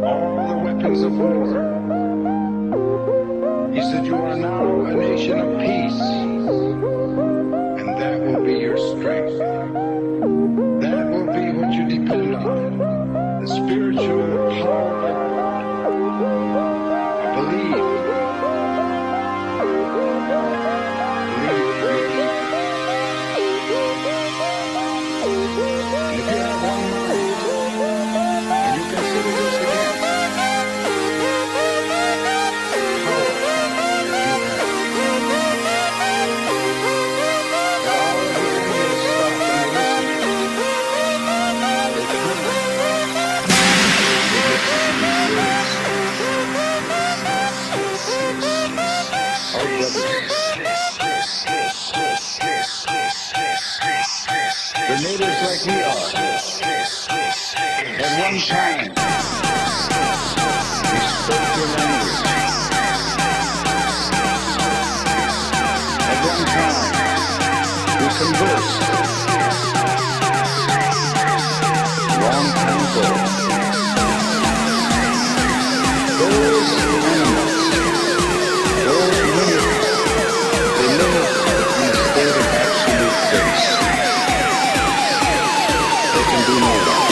all the weapons of war. He said, you are now a nation of peace, and that will be your strength. That will be what you depend on, the spiritual power. Believe. The natives like we are. At one time, we spoke your language. At one time, we conversed. Long time ago. Those animals, those minerals, they live in a state of absolute grace. They can do no wrong.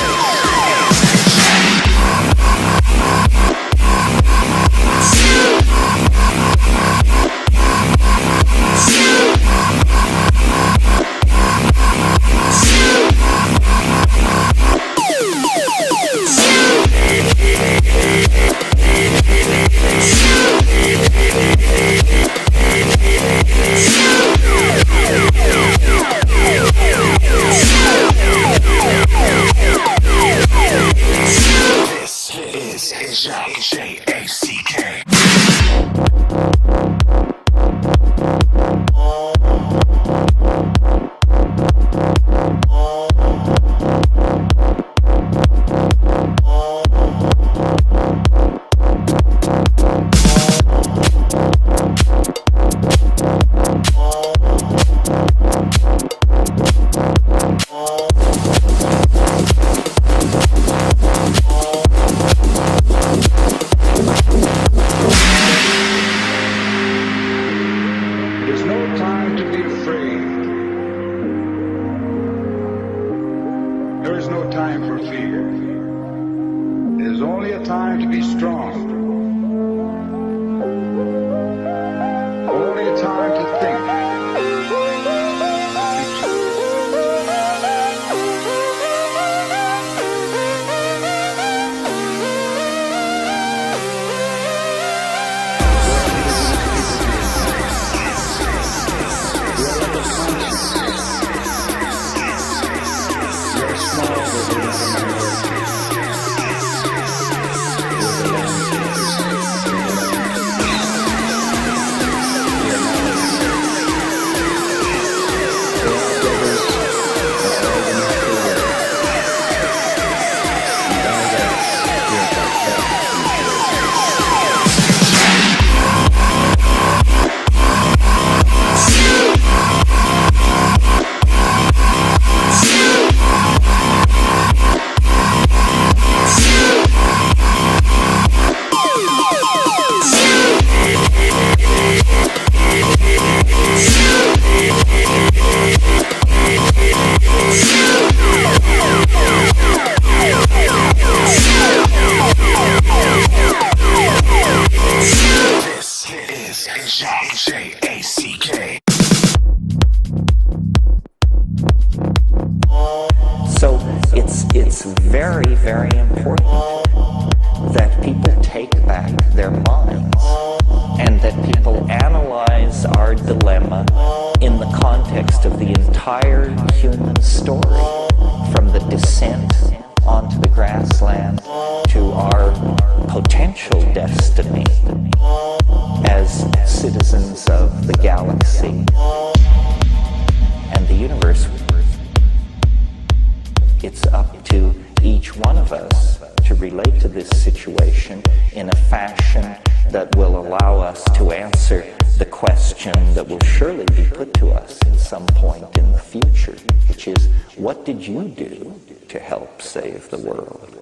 This is J-A-C-K. There is no time for fear. There is only a time to be strong. Only a time to think. J-A-C-K. So it's very, very important that people take back their minds and that people analyze our dilemma in the context of the entire human story, from the descent onto the grassland to our potential destiny as citizens of the galaxy and the universe. It's up to each one of us to relate to this situation in a fashion that will allow us to answer the question that will surely be put to us at some point in the future, which is, what did you do to help save the world.